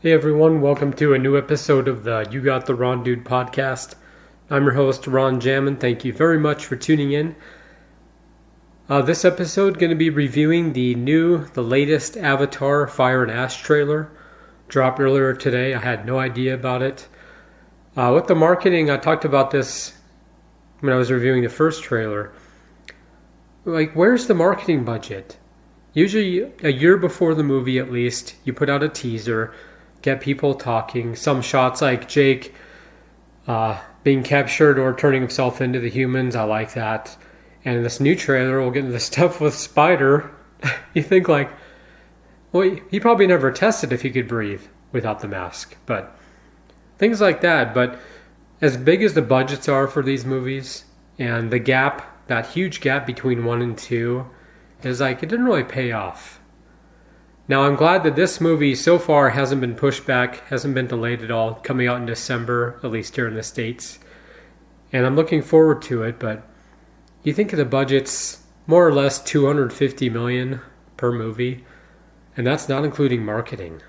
Hey everyone, welcome to a new episode of the You Got the Ron Dude podcast. I'm your host, Ron Jammin. Thank you very much for tuning in. This episode going to be reviewing the latest Avatar Fire and Ash trailer. Dropped earlier today. I had no idea about it. With the marketing, I talked about this when I was reviewing the first trailer. Like, where's the marketing budget? Usually a year before the movie at least, you put out a teaser, get people talking. Some shots like Jake being captured or turning himself into the humans, I like that. And in this new trailer, we'll get into the stuff with Spider. You think like, well, he probably never tested if he could breathe without the mask. But things like that. But as big as the budgets are for these movies, and the gap, that huge gap between 1 and 2, is like, it didn't really pay off. Now, I'm glad that this movie so far hasn't been pushed back, hasn't been delayed at all, coming out in December, at least here in the States. And I'm looking forward to it, but you think of the budget's more or less $250 million per movie, and that's not including marketing.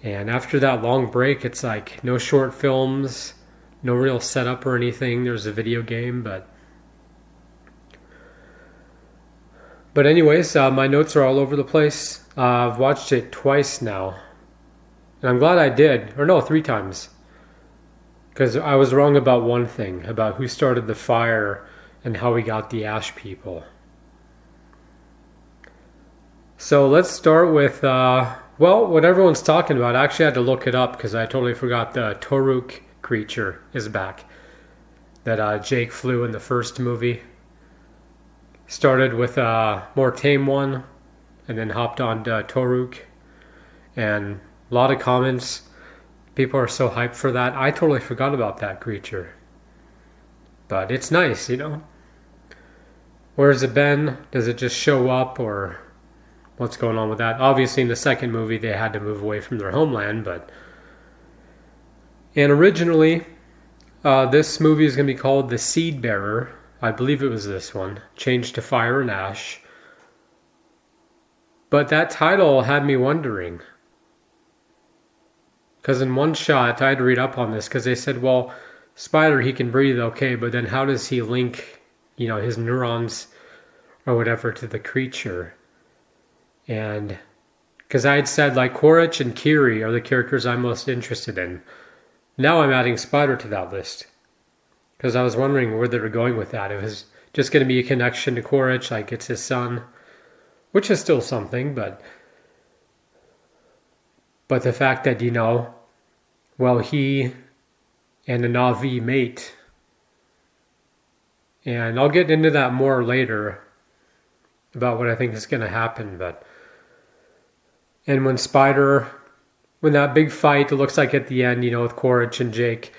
And after that long break, it's like no short films, no real setup or anything. There's a video game, But anyways, my notes are all over the place. I've watched it twice now. And I'm glad I did. Or no, 3 times. Because I was wrong about one thing. About who started the fire and how we got the Ash people. So let's start with, what everyone's talking about. I actually had to look it up because I totally forgot the Toruk creature is back. That Jake flew in the first movie. Started with a more tame one, and then hopped on to Toruk. And a lot of comments. People are so hyped for that. I totally forgot about that creature. But it's nice, you know? Where's it been? Does it just show up, or what's going on with that? Obviously, in the second movie, they had to move away from their homeland, but... And originally, this movie is going to be called The Seed Bearer. I believe it was this one, changed to Fire and Ash. But that title had me wondering. Because in one shot, I had to read up on this, because they said, well, Spider, he can breathe okay, but then how does he link, his neurons or whatever to the creature? And because I had said, like, Quaritch and Kiri are the characters I'm most interested in. Now I'm adding Spider to that list. Because I was wondering where they were going with that. It was just going to be a connection to Quaritch, like it's his son. Which is still something, but the fact that, he and the Na'vi mate. And I'll get into that more later about what I think is going to happen, and when that big fight, it looks like at the end, with Quaritch and Jake,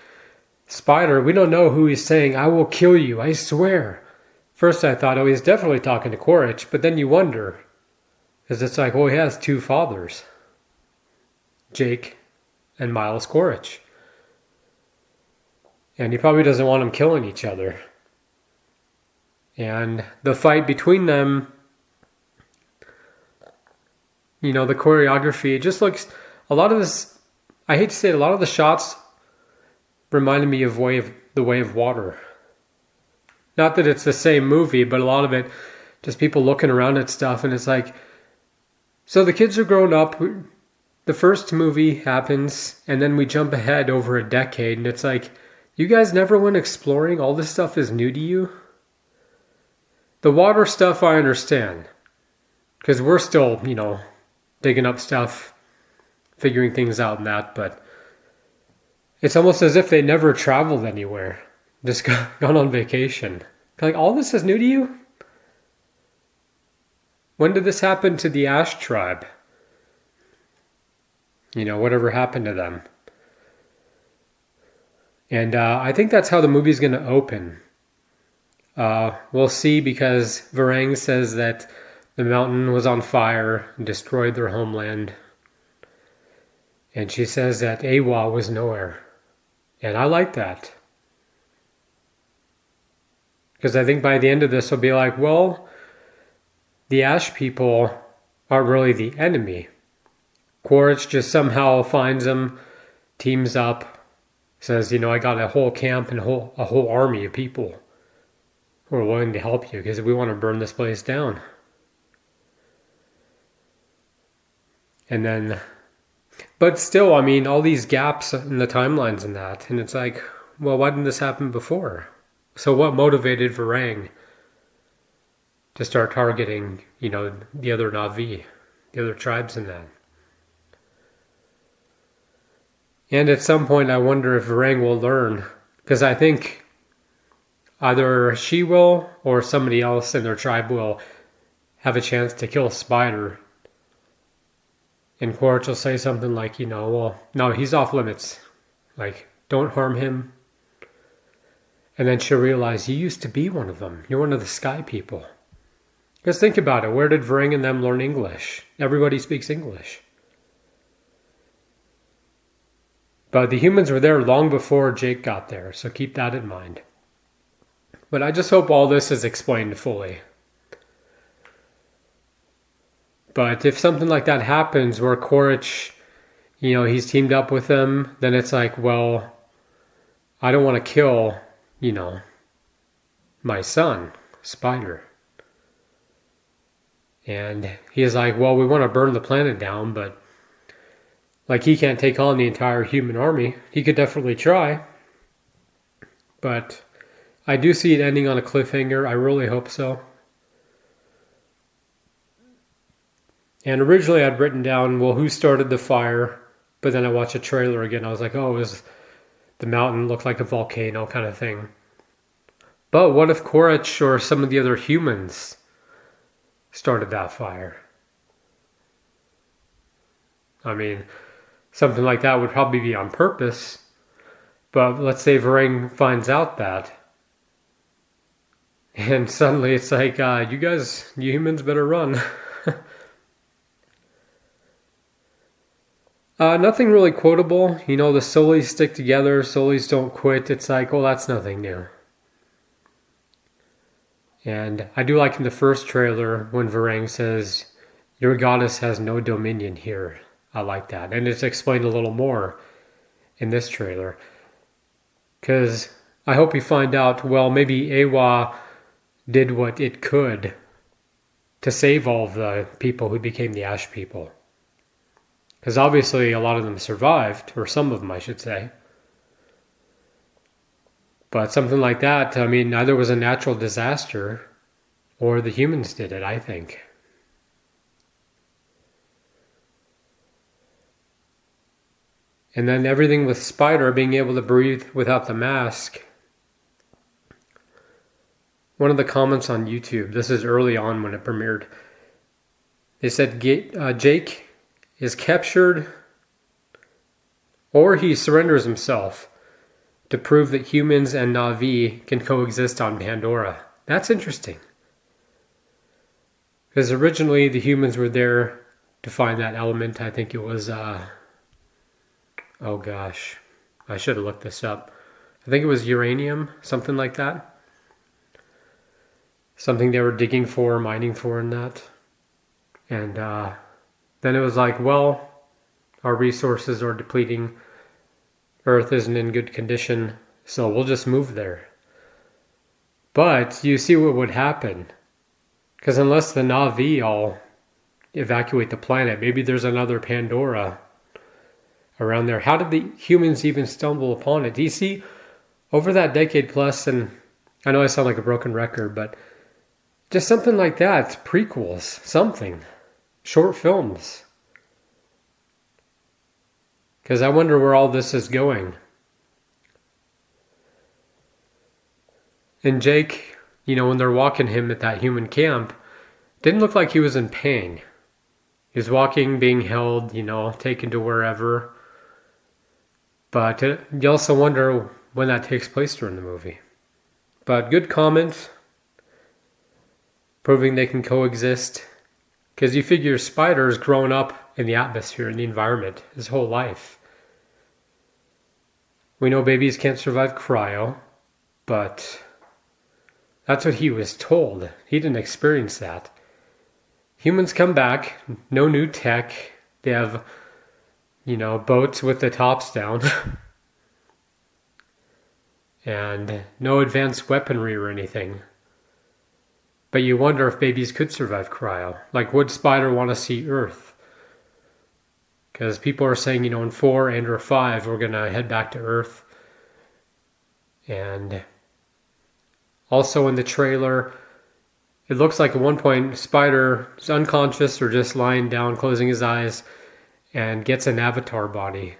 Spider, we don't know who he's saying, I will kill you, I swear. First I thought, he's definitely talking to Quaritch, but then you wonder, because it's like, he has 2 fathers. Jake and Miles Quaritch. And he probably doesn't want them killing each other. And the fight between them, the choreography, it just looks, a lot of this, I hate to say it, a lot of the shots reminded me of The Way of Water. Not that it's the same movie, but a lot of it, just people looking around at stuff, and it's like, so the kids are grown up, the first movie happens, and then we jump ahead over a decade, and it's like, you guys never went exploring? All this stuff is new to you? The water stuff I understand, because we're still, digging up stuff, figuring things out and that, but it's almost as if they never traveled anywhere. Just gone on vacation. Like, all this is new to you? When did this happen to the Ash tribe? Whatever happened to them? And I think that's how the movie's going to open. We'll see, because Varang says that the mountain was on fire and destroyed their homeland. And she says that Awa was nowhere. And I like that. Because I think by the end of this, we'll be like, well, the Ash people aren't really the enemy. Quaritch just somehow finds him, teams up, says, I got a whole camp and a whole army of people who are willing to help you because we want to burn this place down. And then, but still, all these gaps in the timelines and that, and it's like, well, why didn't this happen before? So what motivated Varang to start targeting, the other Na'vi, the other tribes in that? And at some point, I wonder if Varang will learn, because I think either she will or somebody else in their tribe will have a chance to kill Spider. And Quaritch will say something like, well, no, he's off limits. Like, don't harm him. And then she'll realize, you used to be one of them. You're one of the sky people. Because think about it. Where did Varang and them learn English? Everybody speaks English. But the humans were there long before Jake got there, so keep that in mind. But I just hope all this is explained fully. But if something like that happens where Quaritch, he's teamed up with them, then it's like, well, I don't want to kill, my son, Spider. And he's like, well, we want to burn the planet down, but he can't take on the entire human army. He could definitely try. But I do see it ending on a cliffhanger. I really hope so. And originally I'd written down, well, who started the fire? But then I watched a trailer again. I was like, oh, it was the mountain looked like a volcano kind of thing. But what if Quaritch or some of the other humans started that fire? Something like that would probably be on purpose. But let's say Varang finds out that. And suddenly it's like, you humans better run. Nothing really quotable. The Solis stick together, Solis don't quit. It's like, well, that's nothing new. And I do like in the first trailer when Varang says, your goddess has no dominion here. I like that. And it's explained a little more in this trailer. Because I hope you find out, well, maybe Awa did what it could to save all of the people who became the Ash people. Because obviously a lot of them survived, or some of them I should say. But something like that, either was a natural disaster or the humans did it, I think. And then everything with Spider being able to breathe without the mask. One of the comments on YouTube, this is early on when it premiered, they said Jake is captured or he surrenders himself to prove that humans and Na'vi can coexist on Pandora. That's interesting. Because originally the humans were there to find that element. I think it was, oh gosh, I should have looked this up. I think it was uranium, something like that. Something they were digging for, mining for and that. And then it was like, well, our resources are depleting. Earth isn't in good condition, so we'll just move there. But you see what would happen. Because unless the Na'vi all evacuate the planet, maybe there's another Pandora around there. How did the humans even stumble upon it? Do you see, over that decade plus, and I know I sound like a broken record, but just something like that, prequels, something, short films. Because I wonder where all this is going. And Jake, when they're walking him at that human camp, didn't look like he was in pain. He was walking, being held, taken to wherever. But you also wonder when that takes place during the movie. But good comment, proving they can coexist. Because you figure Spider's grown up in the atmosphere, in the environment, his whole life. We know babies can't survive cryo, but that's what he was told. He didn't experience that. Humans come back, no new tech. They have boats with the tops down and no advanced weaponry or anything. But you wonder if babies could survive cryo. Like, would Spider want to see Earth? Because people are saying, in 4 and or 5, we're going to head back to Earth. And also in the trailer, it looks like at one point Spider is unconscious or just lying down, closing his eyes, and gets an avatar body.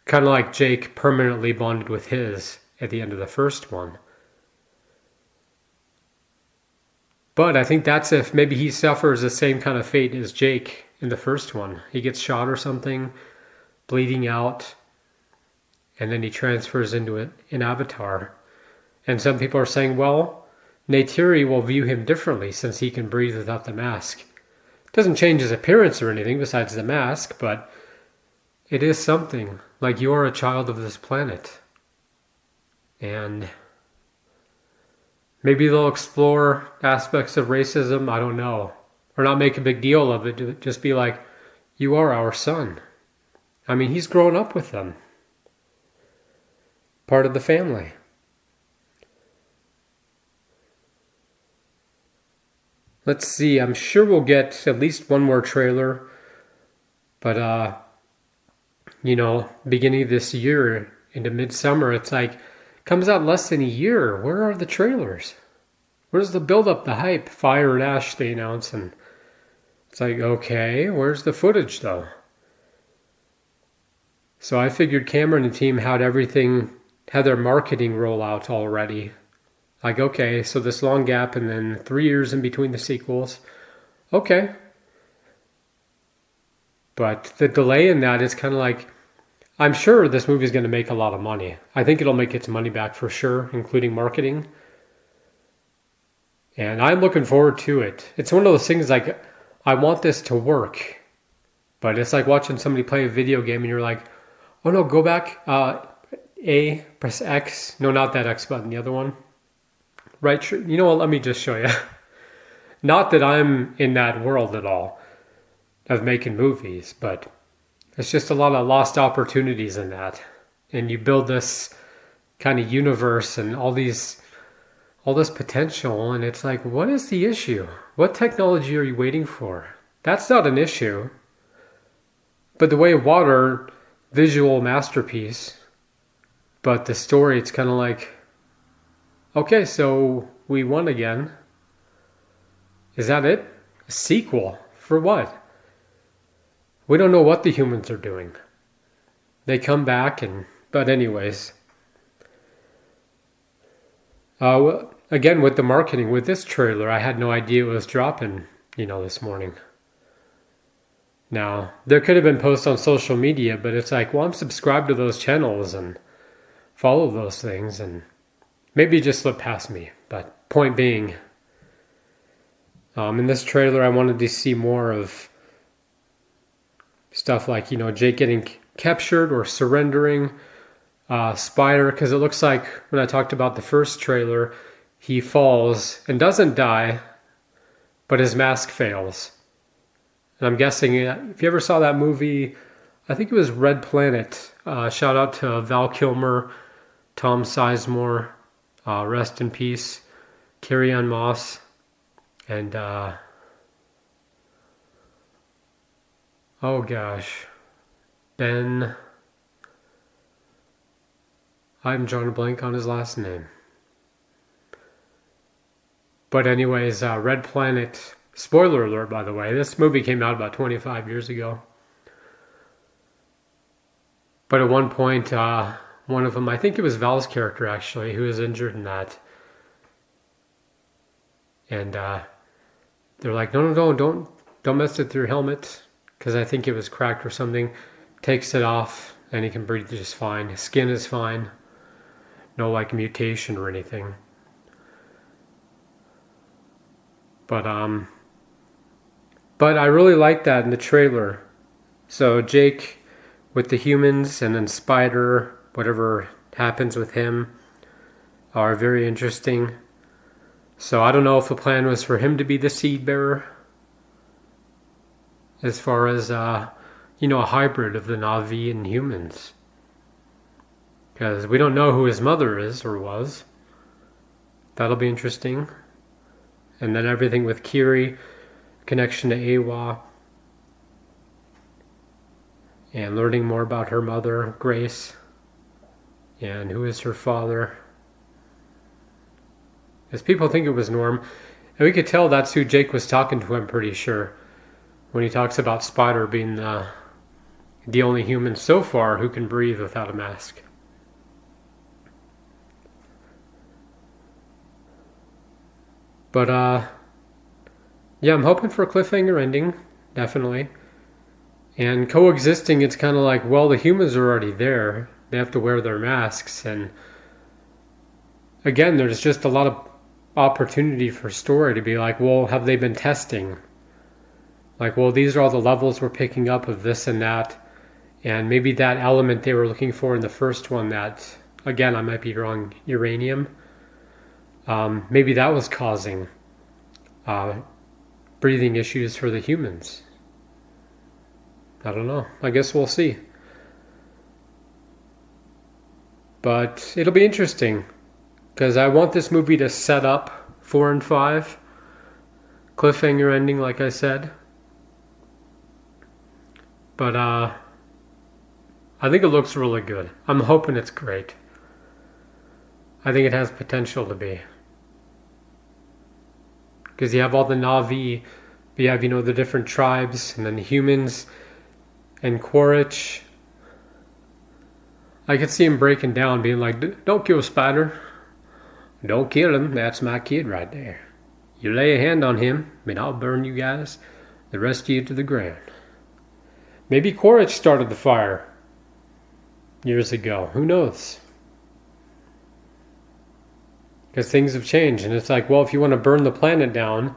Kind of like Jake permanently bonded with his at the end of the first one. But I think that's if maybe he suffers the same kind of fate as Jake in the first one. He gets shot or something, bleeding out, and then he transfers into an avatar. And some people are saying, well, Neytiri will view him differently since he can breathe without the mask. It doesn't change his appearance or anything besides the mask, but it is something. Like, you are a child of this planet. And maybe they'll explore aspects of racism, I don't know. Or not make a big deal of it, just be like, you are our son. I mean, he's grown up with them. Part of the family. Let's see, I'm sure we'll get at least one more trailer. But, beginning of this year into midsummer, it's like, comes out less than a year. Where are the trailers? Where's the build-up, the hype? Fire and Ash, they announce, and it's like, okay, where's the footage, though? So I figured Cameron and team had their marketing roll out already. Like, okay, so this long gap and then 3 years in between the sequels. Okay. But the delay in that is kind of like, I'm sure this movie is going to make a lot of money. I think it'll make its money back for sure, including marketing. And I'm looking forward to it. It's one of those things like, I want this to work. But it's like watching somebody play a video game and you're like, oh no, go back, A, press X. No, not that X button, the other one. Right, you know what, let me just show you. Not that I'm in that world at all of making movies, but it's just a lot of lost opportunities in that. And you build this kind of universe and all this potential, and it's like, what is the issue? What technology are you waiting for? That's not an issue. But The Way of Water, visual masterpiece. But the story, it's kind of like, okay, so we won again. Is that it? A sequel? For what? We don't know what the humans are doing. They come back but anyways. Again, with the marketing, with this trailer, I had no idea it was dropping, this morning. Now, there could have been posts on social media, but it's like, well, I'm subscribed to those channels and follow those things, and maybe it just slipped past me. But point being, in this trailer, I wanted to see more of stuff like, Jake getting captured or surrendering, Spider, because it looks like when I talked about the first trailer, he falls and doesn't die, but his mask fails. And I'm guessing, if you ever saw that movie, I think it was Red Planet. Shout out to Val Kilmer, Tom Sizemore, rest in peace, Carrie-Anne Moss, and oh gosh, Ben. I'm drawing a blank on his last name. But anyways, Red Planet, spoiler alert by the way, this movie came out about 25 years ago. But at one point, one of them, I think it was Val's character actually, who was injured in that. And they're like, no, don't mess with your helmet, because I think it was cracked or something. Takes it off and he can breathe just fine. His skin is fine. No like mutation or anything. But I really like that in the trailer. So Jake with the humans and then Spider, whatever happens with him, are very interesting. So I don't know if the plan was for him to be the seed bearer, as far as a hybrid of the Na'vi and humans. Because we don't know who his mother is or was. That'll be interesting. And then everything with Kiri, connection to Awa, and learning more about her mother, Grace, and who is her father. As people think it was Norm, and we could tell that's who Jake was talking to, I'm pretty sure, when he talks about Spider being the only human so far who can breathe without a mask. But, yeah, I'm hoping for a cliffhanger ending, definitely. And coexisting, it's kind of like, well, the humans are already there. They have to wear their masks. And, again, there's just a lot of opportunity for story to be like, well, have they been testing? Like, well, these are all the levels we're picking up of this and that. And maybe that element they were looking for in the first one that, again, I might be wrong, uranium. Maybe that was causing breathing issues for the humans. I don't know. I guess we'll see. But it'll be interesting because I want this movie to set up 4 and 5. Cliffhanger ending, like I said. But I think it looks really good. I'm hoping it's great. I think it has potential to be. Because you have all the Na'vi, you have, the different tribes, and then the humans, and Quaritch. I could see him breaking down, being like, don't kill Spider. Don't kill him, that's my kid right there. You lay a hand on him, and I'll burn you guys, the rest of you to the ground. Maybe Quaritch started the fire years ago, who knows? Because things have changed, and it's like, well, if you want to burn the planet down,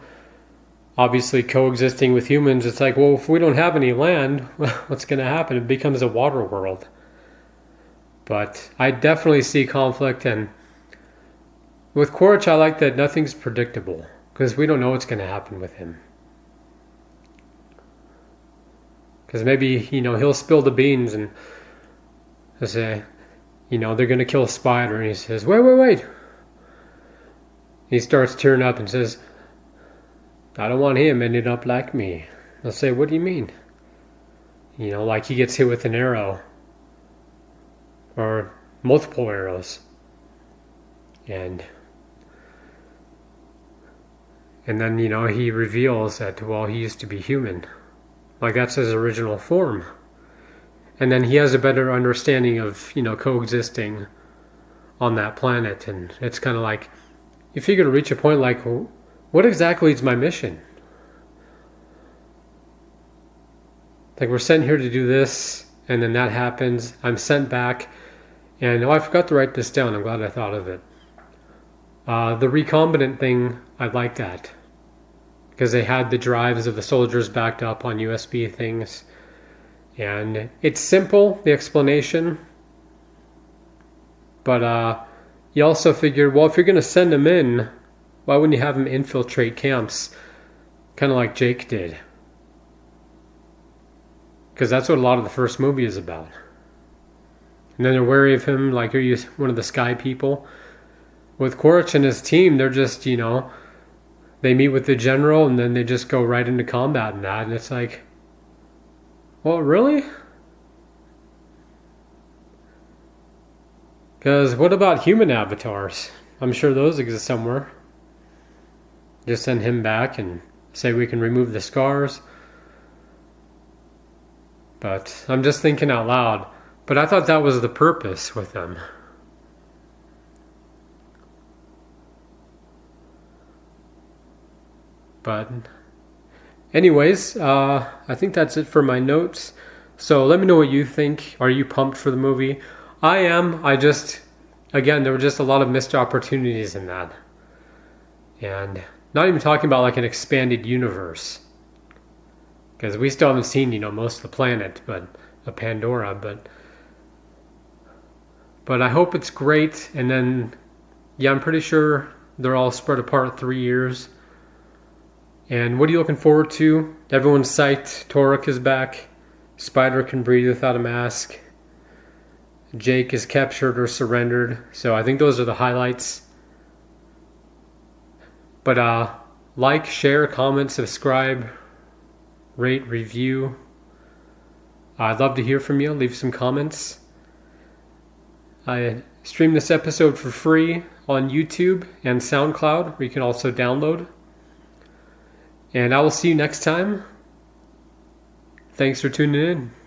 obviously coexisting with humans, it's like, well, if we don't have any land, what's going to happen? It becomes a water world. But I definitely see conflict, and with Quaritch, I like that nothing's predictable, because we don't know what's going to happen with him. Because maybe, he'll spill the beans, and he'll say, they're going to kill a Spider, and he says, wait. He starts tearing up and says, I don't want him ending up like me. They'll say, what do you mean? Like he gets hit with an arrow. Or multiple arrows. And then, he reveals that, well, he used to be human. Like that's his original form. And then he has a better understanding of, coexisting on that planet. And it's kind of like, you figure to reach a point like, what exactly is my mission? Like we're sent here to do this, and then that happens. I'm sent back, and I forgot to write this down. I'm glad I thought of it. The recombinant thing, I like that. Because they had the drives of the soldiers backed up on USB things. And it's simple, the explanation. But you also figure, well, if you're going to send them in, why wouldn't you have them infiltrate camps? Kind of like Jake did. Because that's what a lot of the first movie is about. And then they're wary of him, like, are you one of the sky people? With Quaritch and his team, they're just, they meet with the general and then they just go right into combat and that. And it's like, well, really? Because what about human avatars? I'm sure those exist somewhere. Just send him back and say we can remove the scars. But I'm just thinking out loud. But I thought that was the purpose with them. But anyways, I think that's it for my notes. So let me know what you think. Are you pumped for the movie? I am. Again, there were just a lot of missed opportunities in that. And not even talking about like an expanded universe. Because we still haven't seen, most of the planet, but Pandora, but I hope it's great. And then, yeah, I'm pretty sure they're all spread apart 3 years. And what are you looking forward to? Everyone's psyched. Toruk is back. Spider can breathe without a mask. Jake is captured or surrendered. So I think those are the highlights. But like, share, comment, subscribe, rate, review. I'd love to hear from you. Leave some comments. I stream this episode for free on YouTube and SoundCloud, where you can also download. And I will see you next time. Thanks for tuning in.